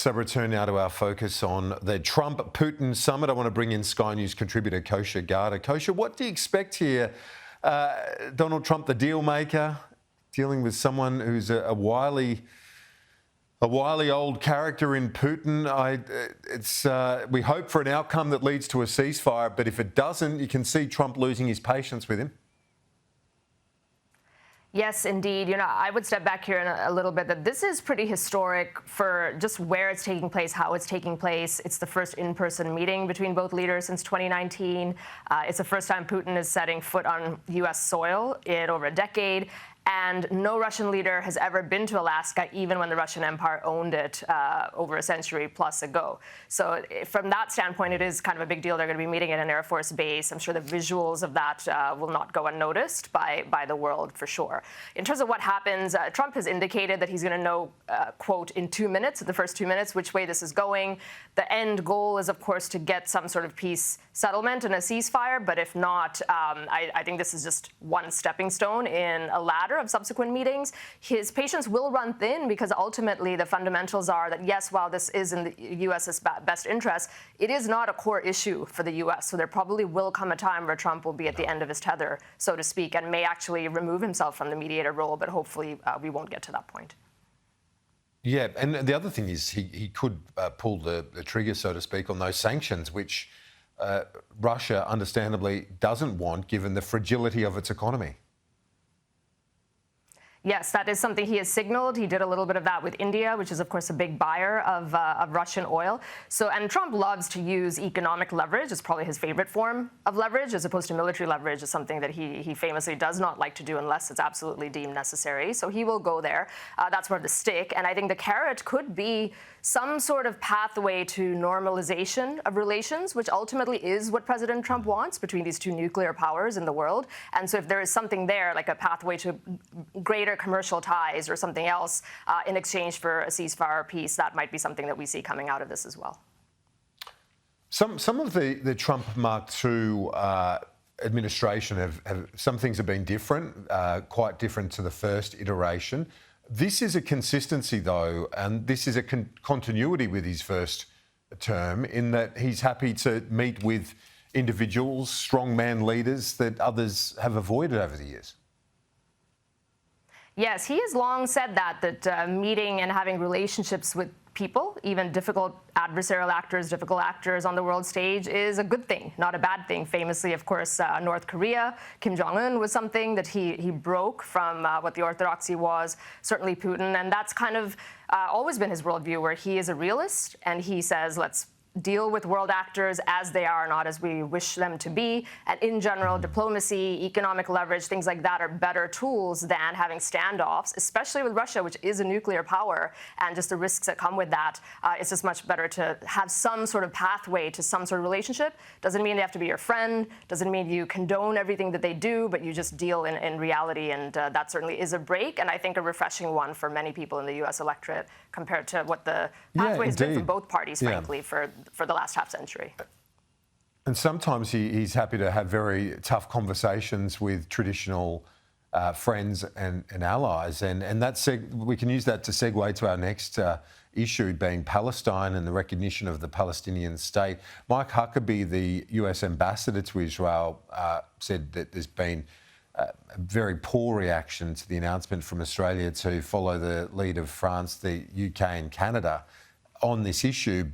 So return now to our focus on the Trump-Putin summit. I want to bring in Sky News contributor Kosha Gada. Kosha, what do you expect here? Donald Trump, the deal maker, dealing with someone who's a wily old character in Putin. We hope for an outcome that leads to a ceasefire, but if it doesn't, you can see Trump losing his patience with him. Yes, indeed. I would step back here in a little bit that this is pretty historic for just where it's taking place, how it's taking place. It's the first in-person meeting between both leaders since 2019. It's the first time Putin is setting foot on U.S. soil in over a decade. And no Russian leader has ever been to Alaska, even when the Russian Empire owned it over a century plus ago. So from that standpoint, it is kind of a big deal. They're going to be meeting at an Air Force base. I'm sure the visuals of that will not go unnoticed by the world, for sure. In terms of what happens, Trump has indicated that he's going to know, quote, in 2 minutes, the first 2 minutes, which way this is going. The end goal is, of course, to get some sort of peace settlement and a ceasefire. But if not, I think this is just one stepping stone in a ladder of subsequent meetings. His patience will run thin because ultimately the fundamentals are that, yes, while this is in the U.S.'s best interest, it is not a core issue for the U.S. So there probably will come a time where Trump will be at the end of his tether, so to speak, and may actually remove himself from the mediator role. But hopefully we won't get to that point. Yeah, and the other thing is he could pull the trigger, so to speak, on those sanctions, which Russia understandably doesn't want, given the fragility of its economy. Yes, that is something he has signaled. He did a little bit of that with India, which is, of course, a big buyer of Russian oil. And Trump loves to use economic leverage. It's probably his favorite form of leverage, as opposed to military leverage. Is something that he famously does not like to do unless it's absolutely deemed necessary. So he will go there. That's where the stick. And I think the carrot could be some sort of pathway to normalization of relations, which ultimately is what President Trump wants between these two nuclear powers in the world. And so if there is something there, like a pathway to greater commercial ties or something else in exchange for a ceasefire or peace, that might be something that we see coming out of this as well. Some of the Trump Mark II administration some things have been different, quite different to the first iteration. This is a consistency, though, and this is a continuity with his first term, in that he's happy to meet with individuals, strongman leaders that others have avoided over the years. Yes, he has long said that meeting and having relationships with people, even difficult adversarial actors, difficult actors on the world stage, is a good thing, not a bad thing. Famously, of course, North Korea, Kim Jong-un was something that he broke from what the orthodoxy was, certainly Putin. And that's kind of always been his worldview, where he is a realist and he says, let's deal with world actors as they are, not as we wish them to be. And in general, diplomacy, economic leverage, things like that are better tools than having standoffs, especially with Russia, which is a nuclear power, and just the risks that come with that. It's just much better to have some sort of pathway to some sort of relationship. Doesn't mean they have to be your friend, doesn't mean you condone everything that they do, but you just deal in reality. And that certainly is a break, and I think a refreshing one for many people in the U.S. electorate compared to what the pathway has been for both parties, frankly, for the last half century. And sometimes he's happy to have very tough conversations with traditional friends and allies. And we can use that to segue to our next issue, being Palestine and the recognition of the Palestinian state. Mike Huckabee, the US ambassador to Israel, said that there's been a very poor reaction to the announcement from Australia to follow the lead of France, the UK and Canada on this issue.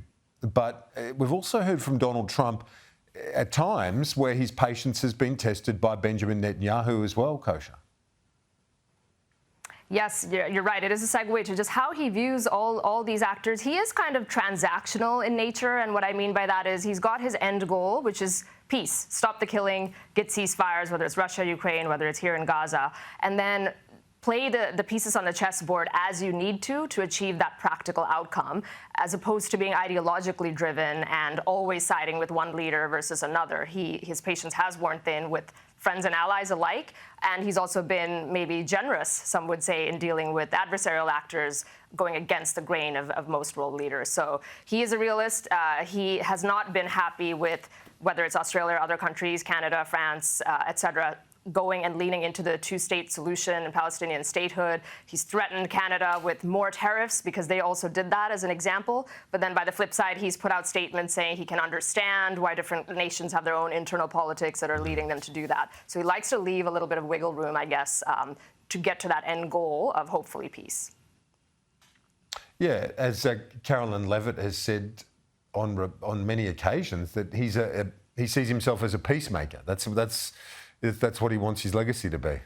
But we've also heard from Donald Trump at times where his patience has been tested by Benjamin Netanyahu as well, Kosha. Yes, you're right. It is a segue to just how he views all these actors. He is kind of transactional in nature, and what I mean by that is he's got his end goal, which is peace, stop the killing, get ceasefires, whether it's Russia, Ukraine, whether it's here in Gaza, and then play the pieces on the chessboard as you need to achieve that practical outcome, as opposed to being ideologically driven and always siding with one leader versus another. His patience has worn thin with friends and allies alike, and he's also been maybe generous, some would say, in dealing with adversarial actors going against the grain of most world leaders. So he is a realist. He has not been happy with whether it's Australia or other countries, Canada, France, et cetera, going and leaning into the two-state solution and Palestinian statehood. He's threatened Canada with more tariffs because they also did that as an example. But then by the flip side, he's put out statements saying he can understand why different nations have their own internal politics that are leading them to do that. So he likes to leave a little bit of wiggle room, I guess, to get to that end goal of hopefully peace. Yeah, as Carolyn Levitt has said on many occasions, that he sees himself as a peacemaker. That's what he wants his legacy to be.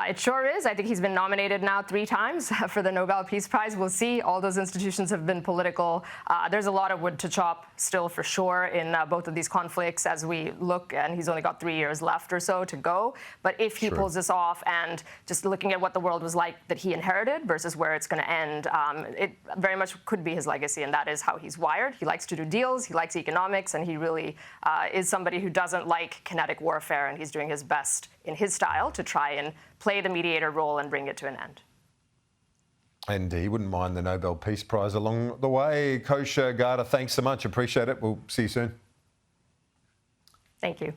It sure is. I think he's been nominated now 3 times for the Nobel Peace Prize. We'll see. All those institutions have been political. There's a lot of wood to chop still, for sure, in both of these conflicts as we look, and he's only got 3 years left or so to go. But if he pulls this off, and just looking at what the world was like that he inherited versus where it's going to end, it very much could be his legacy, and that is how he's wired. He likes to do deals. He likes economics, and he really is somebody who doesn't like kinetic warfare, and he's doing his best in his style to try and play the mediator role and bring it to an end. And he wouldn't mind the Nobel Peace Prize along the way. Kosha Gada, thanks so much. Appreciate it. We'll see you soon. Thank you.